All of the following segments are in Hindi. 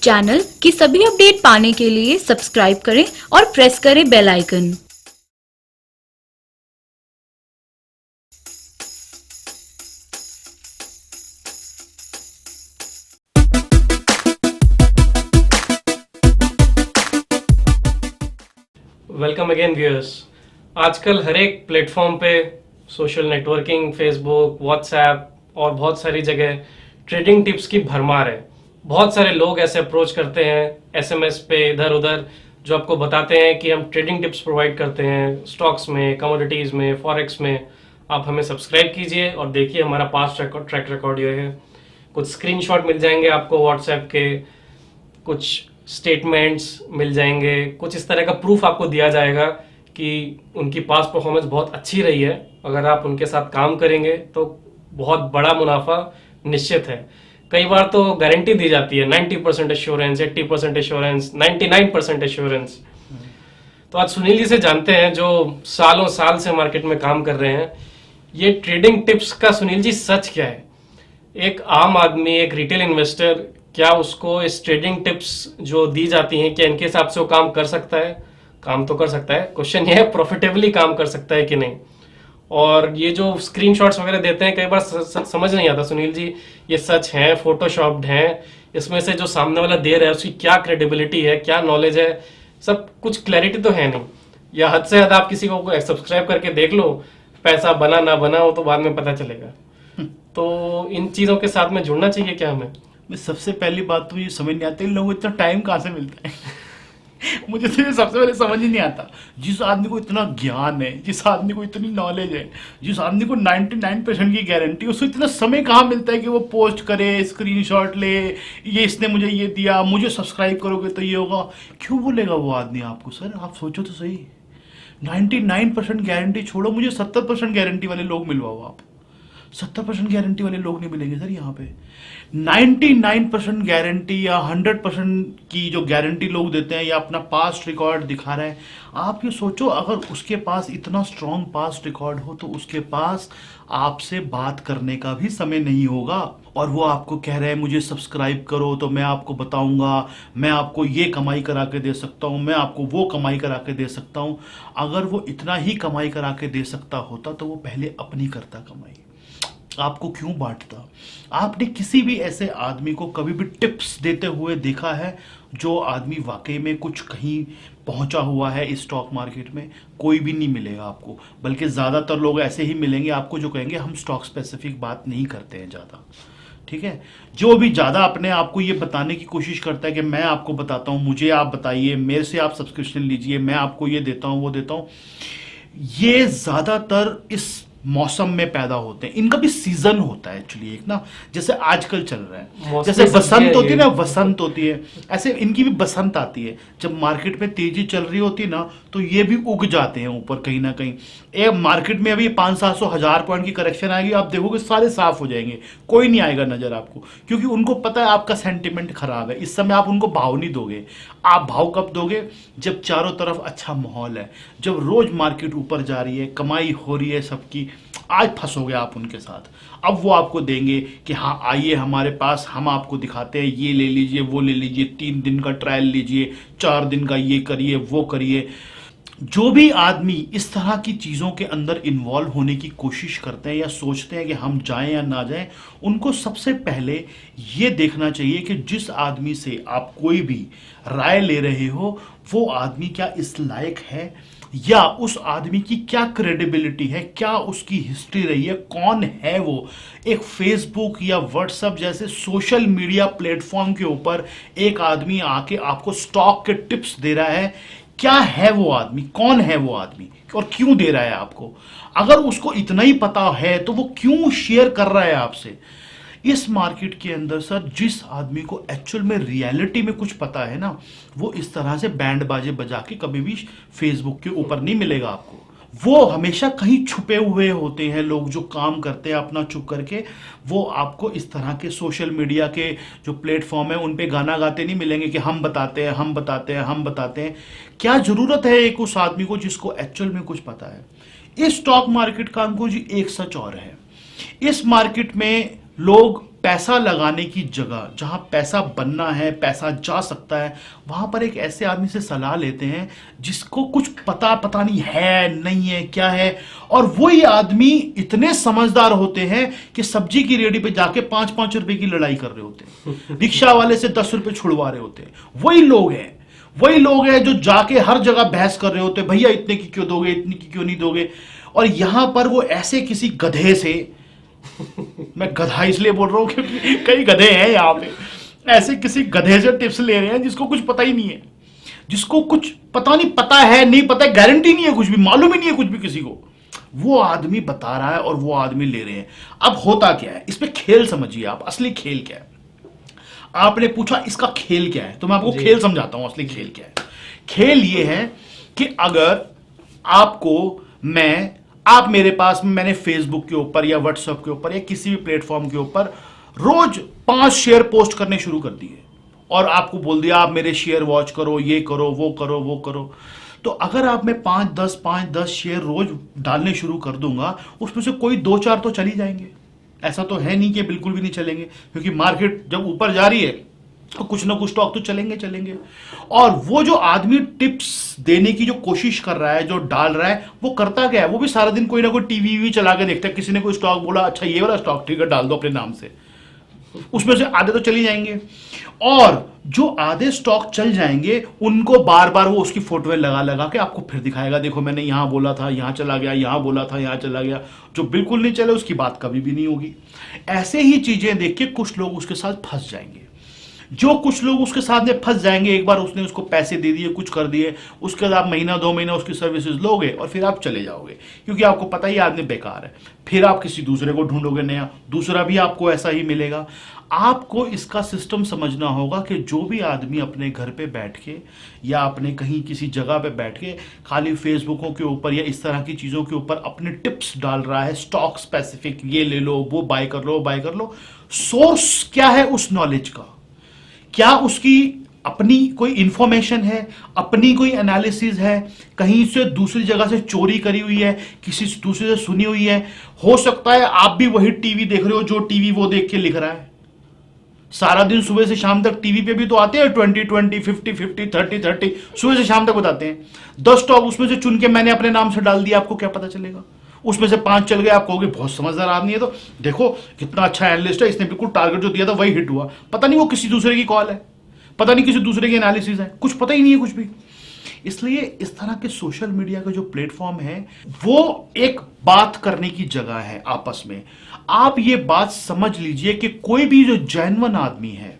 चैनल की सभी अपडेट पाने के लिए सब्सक्राइब करें और प्रेस करें bell icon. Welcome again viewers. आजकल हर एक प्लेटफॉर्म पे सोशल नेटवर्किंग, फेसबुक, व्हाट्सएप और बहुत सारी जगह ट्रेडिंग टिप्स की भरमार है। बहुत सारे लोग ऐसे अप्रोच करते हैं एसएमएस पे इधर उधर, जो आपको बताते हैं कि हम ट्रेडिंग टिप्स प्रोवाइड करते हैं स्टॉक्स में, कमोडिटीज़ में, फॉरेक्स में। आप हमें सब्सक्राइब कीजिए और देखिए हमारा पास्ट ट्रैक रिकॉर्ड ये है। कुछ स्क्रीनशॉट मिल जाएंगे आपको व्हाट्सएप के, कुछ स्टेटमेंट्स मिल जाएंगे, कुछ इस तरह का प्रूफ आपको दिया जाएगा कि उनकी पास्ट परफॉर्मेंस बहुत अच्छी रही है। अगर आप उनके साथ काम करेंगे तो बहुत बड़ा मुनाफा निश्चित है। कई बार तो गारंटी दी जाती है 90% एश्योरेंस, 80% एश्योरेंस, 99% एश्योरेंस। तो आज सुनील जी से जानते हैं, जो सालों साल से मार्केट में काम कर रहे हैं। ये ट्रेडिंग टिप्स का सुनील जी सच क्या है? एक आम आदमी, एक रिटेल इन्वेस्टर, क्या उसको इस ट्रेडिंग टिप्स जो दी जाती हैं, क्या इनके हिसाब से वो काम कर सकता है? काम तो कर सकता है, क्वेश्चन ये है प्रॉफिटेबली काम कर सकता है कि नहीं। और ये जो स्क्रीनशॉट्स वगैरह देते हैं, कई बार समझ नहीं आता सुनील जी ये सच है, फोटोशॉप्ड है, इसमें से जो सामने वाला दे रहा है उसकी क्या क्रेडिबिलिटी है, क्या नॉलेज है, सब कुछ क्लैरिटी तो है नहीं। या हद से हद आप किसी को सब्सक्राइब करके देख लो, पैसा बना ना बना वो तो बाद में पता चलेगा। तो इन चीजों के साथ में जुड़ना चाहिए क्या हमें? सबसे पहली बात तो ये समझ नहीं आती, इन लोगों को इतना टाइम कहाँ से मिलता है। मुझे तो ये सबसे पहले समझ ही नहीं आता। जिस आदमी को इतना ज्ञान है, जिस आदमी को इतनी नॉलेज है, जिस आदमी को 99% की गारंटी, उसको इतना समय कहाँ मिलता है कि वो पोस्ट करे, स्क्रीनशॉट ले, ये इसने मुझे ये दिया, मुझे सब्सक्राइब करोगे तो ये होगा। क्यों बोलेगा वो आदमी आपको? सर आप सोचो तो सही, 99% गारंटी छोड़ो, मुझे 70% गारंटी वाले लोग मिलवाओ। आप 70% गारंटी वाले लोग नहीं मिलेंगे सर यहाँ पे। 99% गारंटी या 100% की जो गारंटी लोग देते हैं या अपना पास्ट रिकॉर्ड दिखा रहे हैं। आप ये सोचो, अगर उसके पास इतना स्ट्रांग पास्ट रिकॉर्ड हो तो उसके पास आपसे बात करने का भी समय नहीं होगा। और वो आपको कह रहे हैं मुझे सब्सक्राइब करो तो मैं आपको बताऊंगा, मैं आपको ये कमाई करा के दे सकता हूँ, मैं आपको वो कमाई करा के दे सकता हूँ। अगर वो इतना ही कमाई करा के दे सकता होता तो वो पहले अपनी करता कमाई, आपको क्यों बांटता? आपने किसी भी ऐसे आदमी को कभी भी टिप्स देते हुए देखा है जो आदमी वाकई में कुछ कहीं पहुंचा हुआ है इस स्टॉक मार्केट में? कोई भी नहीं मिलेगा आपको। बल्कि ज़्यादातर लोग ऐसे ही मिलेंगे आपको जो कहेंगे हम स्टॉक स्पेसिफिक बात नहीं करते हैं ज़्यादा। ठीक है, जो भी ज़्यादा अपने आप को ये बताने की कोशिश करता है कि मैं आपको बताता हूँ, मुझे आप बताइए, मेरे से आप सब्सक्रिप्शन लीजिए, मैं आपको ये देता हूँ वो देता हूँ, ये ज़्यादातर इस मौसम में पैदा होते हैं। इनका भी सीजन होता है एक्चुअली, एक ना, जैसे आजकल चल रहा है, जैसे बसंत होती है ना, वसंत होती है, ऐसे इनकी भी बसंत आती है। जब मार्केट में तेजी चल रही होती है ना, तो ये भी उग जाते हैं ऊपर कहीं ना कहीं। एक मार्केट में अभी 500-700 पॉइंट की करेक्शन आएगी, आप देखोगे सारे साफ हो जाएंगे, कोई नहीं आएगा नजर आपको, क्योंकि उनको पता है आपका सेंटिमेंट खराब है। इस समय आप उनको भाव नहीं दोगे। आप भाव कब दोगे? जब चारों तरफ अच्छा माहौल है, जब रोज मार्केट ऊपर जा रही है, कमाई हो रही है सबकी। आज फंसोगे आप उनके साथ। अब वो आपको देंगे कि हाँ आइए हमारे पास, हम आपको दिखाते हैं, ये ले लीजिए, वो ले लीजिए, 3 दिन का ट्रायल लीजिए, 4 दिन का ये करिए, वो करिए। जो भी आदमी इस तरह की चीज़ों के अंदर इन्वॉल्व होने की कोशिश करते हैं या सोचते हैं कि हम जाएं या ना जाएं, उनको सबसे पहले ये देखना चाहिए कि जिस आदमी से आप कोई भी राय ले रहे हो वो आदमी क्या इस लायक है, या उस आदमी की क्या क्रेडिबिलिटी है, क्या उसकी हिस्ट्री रही है, कौन है वो। एक फेसबुक या व्हाट्सएप जैसे सोशल मीडिया प्लेटफॉर्म के ऊपर एक आदमी आके आपको स्टॉक के टिप्स दे रहा है, क्या है वो आदमी, कौन है वो आदमी और क्यों दे रहा है आपको? अगर उसको इतना ही पता है तो वो क्यों शेयर कर रहा है आपसे? इस मार्केट के अंदर सर, जिस आदमी को एक्चुअल में रियलिटी में कुछ पता है ना, वो इस तरह से बैंड बाजे बजा के कभी भी फेसबुक के ऊपर नहीं मिलेगा आपको। वो हमेशा कहीं छुपे हुए होते हैं लोग जो काम करते हैं अपना छुप करके। वो आपको इस तरह के सोशल मीडिया के जो प्लेटफॉर्म है उन पे गाना गाते नहीं मिलेंगे कि हम बताते हैं, हम बताते हैं, हम बताते हैं। क्या जरूरत है एक उस आदमी को जिसको एक्चुअल में कुछ पता है? इस स्टॉक मार्केट का अंकुर जी एक सच और है, इस मार्केट में लोग पैसा लगाने की जगह, जहां पैसा बनना है, पैसा जा सकता है, वहां पर एक ऐसे आदमी से सलाह लेते हैं जिसको कुछ पता नहीं है, नहीं है, क्या है। और वही आदमी इतने समझदार होते हैं कि सब्जी की रेडी पे जाके 5-5 रुपए की लड़ाई कर रहे होते हैं, रिक्शा वाले से 10 रुपए छुड़वा रहे होते हैं। वही लोग हैं जो जाके हर जगह बहस कर रहे होते हैं, भैया इतने की क्यों दोगे, इतनी की क्यों नहीं दोगे। और यहां पर वो ऐसे किसी गधे से मैं गधा इसलिए बोल रहा हूं क्योंकि कई गधे हैं यहां पे, ऐसे किसी गधे से टिप्स ले रहे हैं जिसको कुछ पता ही नहीं है, जिसको कुछ पता नहीं, पता है नहीं पता है, गारंटी नहीं है, कुछ भी मालूम ही नहीं है कुछ भी किसी को। वो आदमी बता रहा है और वो आदमी ले रहे हैं। अब होता क्या है, इस पे खेल समझिए आप, असली खेल क्या है। आपने पूछा इसका खेल क्या है, तो मैं आपको खेल समझाता हूं असली खेल क्या है। खेल ये है कि अगर आप मेरे पास में, मैंने फेसबुक के ऊपर या व्हाट्सएप के ऊपर या किसी भी प्लेटफॉर्म के ऊपर रोज 5 शेयर पोस्ट करने शुरू कर दिए और आपको बोल दिया आप मेरे शेयर वॉच करो, ये करो, वो करो, वो करो, तो अगर आप मैं 5-10 शेयर रोज डालने शुरू कर दूंगा, उसमें से कोई 2-4 तो चली जाएंगे। ऐसा तो है नहीं कि बिल्कुल भी नहीं चलेंगे, क्योंकि मार्केट जब ऊपर जा रही है तो कुछ ना कुछ स्टॉक तो चलेंगे। और वो जो आदमी टिप्स देने की जो कोशिश कर रहा है, जो डाल रहा है, वो करता क्या है, वो भी सारा दिन कोई ना कोई टीवी चला के देखता है। किसी ने कोई स्टॉक बोला, अच्छा ये वाला स्टॉक ठीक है, डाल दो अपने नाम से, उसमें से आधे तो चली जाएंगे। और जो आधे स्टॉक चल जाएंगे उनको बार बार वो उसकी फोटोएं लगा के आपको फिर दिखाएगा, देखो मैंने यहां बोला था, यहां चला गया, यहां बोला था, यहां चला गया। जो बिल्कुल नहीं चले उसकी बात कभी भी नहीं होगी। ऐसे ही चीजें देख के कुछ लोग उसके साथ फंस जाएंगे। जो कुछ लोग उसके साथ में फंस जाएंगे, एक बार उसने उसको पैसे दे दिए, कुछ कर दिए, उसके बाद आप महीना 2 महीना उसकी सर्विसेज लोगे और फिर आप चले जाओगे, क्योंकि आपको पता ही आदमी बेकार है। फिर आप किसी दूसरे को ढूंढोगे नया, दूसरा भी आपको ऐसा ही मिलेगा। आपको इसका सिस्टम समझना होगा कि जो भी आदमी अपने घर पे बैठ के या अपने कहीं किसी जगह पे बैठ के खाली फेसबुकों के ऊपर या इस तरह की चीजों के ऊपर अपने टिप्स डाल रहा है, स्टॉक स्पेसिफिक, ये ले लो, वो बाय कर लो, सोर्स क्या है उस नॉलेज का? क्या उसकी अपनी कोई इंफॉर्मेशन है, अपनी कोई एनालिसिस है, कहीं से दूसरी जगह से चोरी करी हुई है, किसी दूसरे से सुनी हुई है? हो सकता है आप भी वही टीवी देख रहे हो जो टीवी वो देख के लिख रहा है। सारा दिन सुबह से शाम तक टीवी पे भी तो आते हैं 20-20, 50-50, 30-30, सुबह से शाम तक बताते हैं। 10 टॉप उसमें से चुन के मैंने अपने नाम से डाल दिया, आपको क्या पता चलेगा? उसमें से 5 चल गए, आप कहोगे बहुत समझदार आदमी है, तो देखो कितना अच्छा एनालिस्ट है, इसने बिल्कुल टारगेट जो दिया था वही हिट हुआ। पता नहीं वो किसी दूसरे की कॉल है, पता नहीं किसी दूसरे की एनालिसिस है, कुछ पता ही नहीं है कुछ भी। इसलिए इस तरह के सोशल मीडिया का जो प्लेटफॉर्म है वो एक बात करने की जगह है आपस में। आप ये बात समझ लीजिए कि कोई भी जो जेन्युइन आदमी है,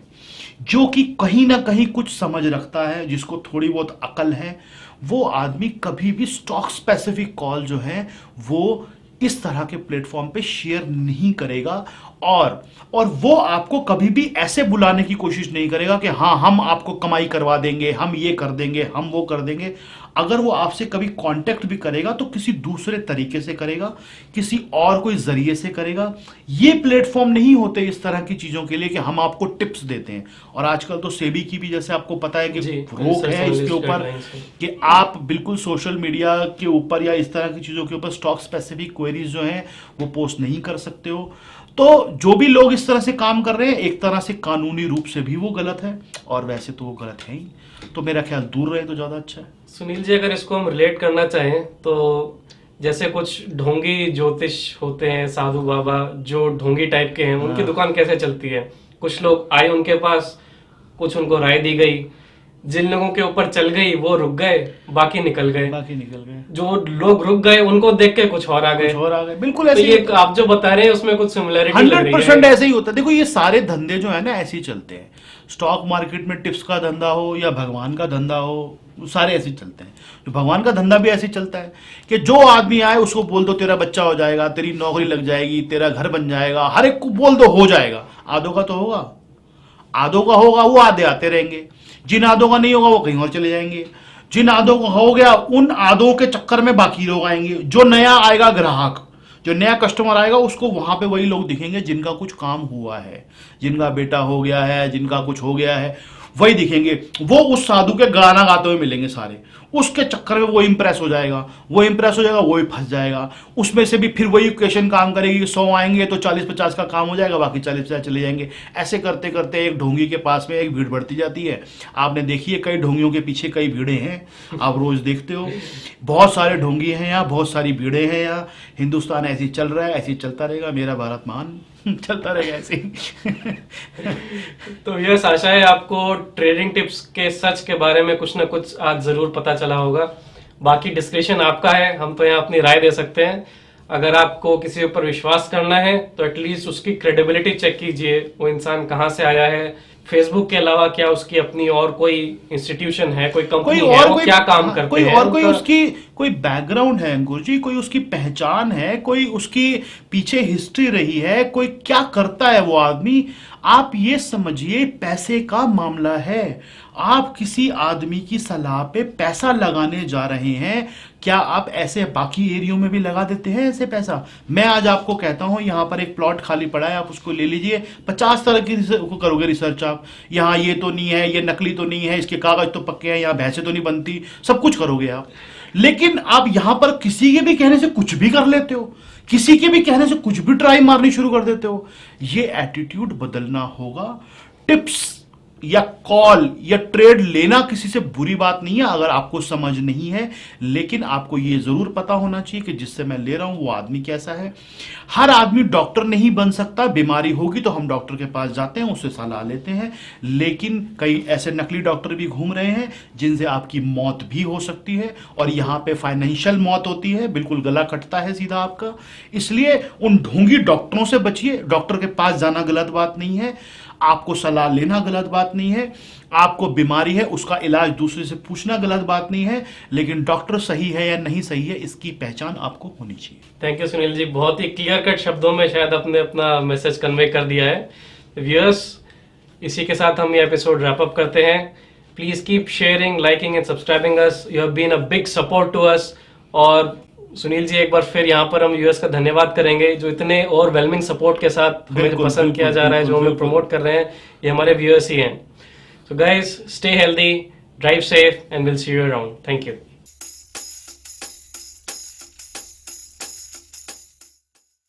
जो कि कहीं ना कहीं कुछ समझ रखता है, जिसको थोड़ी बहुत अकल है, वो आदमी कभी भी स्टॉक स्पेसिफिक कॉल जो है वो इस तरह के प्लेटफॉर्म पे शेयर नहीं करेगा। और वो आपको कभी भी ऐसे बुलाने की कोशिश नहीं करेगा कि हाँ हम आपको कमाई करवा देंगे, हम ये कर देंगे, हम वो कर देंगे। अगर वो आपसे कभी कांटेक्ट भी करेगा तो किसी दूसरे तरीके से करेगा, किसी और कोई जरिए से करेगा। ये प्लेटफॉर्म नहीं होते इस तरह की चीजों के लिए कि हम आपको टिप्स देते हैं। और आजकल तो सेबी की भी, जैसे आपको पता है कि रोक है इसके ऊपर कि आप बिल्कुल सोशल मीडिया के ऊपर या इस तरह की चीजों के ऊपर स्टॉक स्पेसिफिक क्वेरीज जो हैं वो पोस्ट नहीं कर सकते हो। तो जो भी लोग इस तरह से काम कर रहे हैं, एक तरह से कानूनी रूप से भी वो गलत है, और वैसे तो वो गलत है ही। तो मेरा ख्याल दूर रहे तो ज्यादा अच्छा है। सुनील जी, अगर इसको हम रिलेट करना चाहें तो जैसे कुछ ढोंगी ज्योतिष होते हैं, साधु बाबा जो ढोंगी टाइप के हैं, उनकी दुकान कैसे चलती है? कुछ लोग आए उनके पास, कुछ उनको राय दी गई, जिन लोगों के ऊपर चल गई वो रुक गए, बाकी निकल गए। जो लोग रुक गए उनको देख के कुछ और आ गए। बिल्कुल ऐसे तो ये आप जो बता रहे हैं उसमें कुछ सिमिलरिटी 100% ऐसे ही होता है। देखो ये सारे धंधे जो है ना ऐसे ही चलते हैं। स्टॉक मार्केट में टिप्स का धंधा हो या भगवान का धंधा हो, सारे ऐसे चलते हैं। तो भगवान का धंधा भी ऐसे चलता है कि जो आदमी आए उसको बोल दो तेरा बच्चा हो जाएगा, तेरी नौकरी लग जाएगी, तेरा घर बन जाएगा, हर एक को बोल दो हो जाएगा। आधों का तो होगा, आधों का होगा वो आधे आते रहेंगे, जिन आधों का नहीं होगा वो कहीं और चले जाएंगे। जिन आधों का हो गया उन आधों के चक्कर में बाकी लोग आएंगे। जो नया आएगा ग्राहक, जो नया कस्टमर आएगा उसको वहां पे वही लोग दिखेंगे जिनका कुछ काम हुआ है, जिनका बेटा हो गया है, जिनका कुछ हो गया है। वही दिखेंगे, वो उस साधु के गाना गाते हुए मिलेंगे सारे, उसके चक्कर में वो इंप्रेस हो जाएगा, वो इंप्रेस हो जाएगा, वो भी फंस जाएगा। उसमें से भी फिर वही इक्वेशन काम करेगी, 100 आएंगे तो 40-50 का काम हो जाएगा, बाकी 40-50 चले जाएंगे। ऐसे करते करते एक ढोंगी के पास में एक भीड़ बढ़ती जाती है। आपने देखी है कई ढोंगियों के पीछे कई भीड़ें हैं, आप रोज देखते हो, बहुत सारे ढोंगी हैं यहाँ, बहुत सारी भीड़ें हैं यहाँ। हिंदुस्तान ऐसे ही चल रहा है, ऐसे ही चलता रहेगा, मेरा भारत महान चलता रहेगा ऐसे ही। तो यस, आशा है आपको ट्रेडिंग टिप्स के सच के बारे में कुछ ना कुछ आज जरूर पता चला होगा। बाकी डिस्क्रिप्शन आपका है, हम तो यहाँ अपनी राय दे सकते हैं। अगर आपको किसी ऊपर विश्वास करना है तो एटलीस्ट उसकी क्रेडिबिलिटी चेक कीजिए, वो इंसान कहाँ से आया है। फेसबुक के अलावा क्या उसकी अपनी और कोई इंस्टीट्यूशन है, कोई कंपनी है, वो क्या काम करते कोई हैं, और कोई उसकी कोई बैकग्राउंड है अंकुर जी, कोई उसकी पहचान है, कोई उसकी पीछे हिस्ट्री रही है, कोई क्या करता है वो आदमी। आप ये समझिए पैसे का मामला है, आप किसी आदमी की सलाह पे पैसा लगाने जा रहे हैं, क्या आप ऐसे बाकी एरियो में भी लगा देते हैं ऐसे पैसा? मैं आज आपको कहता हूं यहां पर एक प्लॉट खाली पड़ा है, आप उसको ले लीजिए, 50 तरह की करोगे रिसर्च आप, यहां ये तो नहीं है, ये नकली तो नहीं है, इसके कागज तो पक्के हैं, यहां भैंसे तो नहीं बनती, सब कुछ करोगे आप। लेकिन आप यहां पर किसी के भी कहने से कुछ भी कर लेते हो, किसी के भी कहने से कुछ भी ट्राई मारनी शुरू कर देते हो। ये एटीट्यूड बदलना होगा। टिप्स या कॉल या ट्रेड लेना किसी से बुरी बात नहीं है अगर आपको समझ नहीं है, लेकिन आपको यह जरूर पता होना चाहिए कि जिससे मैं ले रहा हूं वो आदमी कैसा है। हर आदमी डॉक्टर नहीं बन सकता, बीमारी होगी तो हम डॉक्टर के पास जाते हैं, उससे सलाह लेते हैं, लेकिन कई ऐसे नकली डॉक्टर भी घूम रहे हैं जिनसे आपकी मौत भी हो सकती है, और यहां पे फाइनेंशियल मौत होती है, बिल्कुल गला कटता है सीधा आपका। इसलिए उन ढोंगी डॉक्टरों से बचिए। डॉक्टर के पास जाना गलत बात नहीं है, आपको सलाह लेना गलत बात नहीं है, आपको बीमारी है उसका इलाज दूसरे से पूछना गलत बात नहीं है, लेकिन डॉक्टर सही है या नहीं सही है इसकी पहचान आपको होनी चाहिए। थैंक यू सुनील जी, बहुत ही क्लियर कट शब्दों में शायद आपने अपना मैसेज कन्वे कर दिया है। व्यूअर्स, इसी के साथ हम ये एपिसोड रैप अप करते हैं। Please keep sharing, liking and subscribing us, you have been a big support to us. और सुनील जी, एक बार फिर यहाँ पर हम यूएस का धन्यवाद करेंगे जो इतने ओवरवेलमिंग सपोर्ट के साथ हमें पसंद किया जा रहा है, जो हमें प्रमोट कर रहे हैं, ये हमारे व्यूअर्स ही हैं। So guys, stay healthy, drive safe and will see you around. Thank you.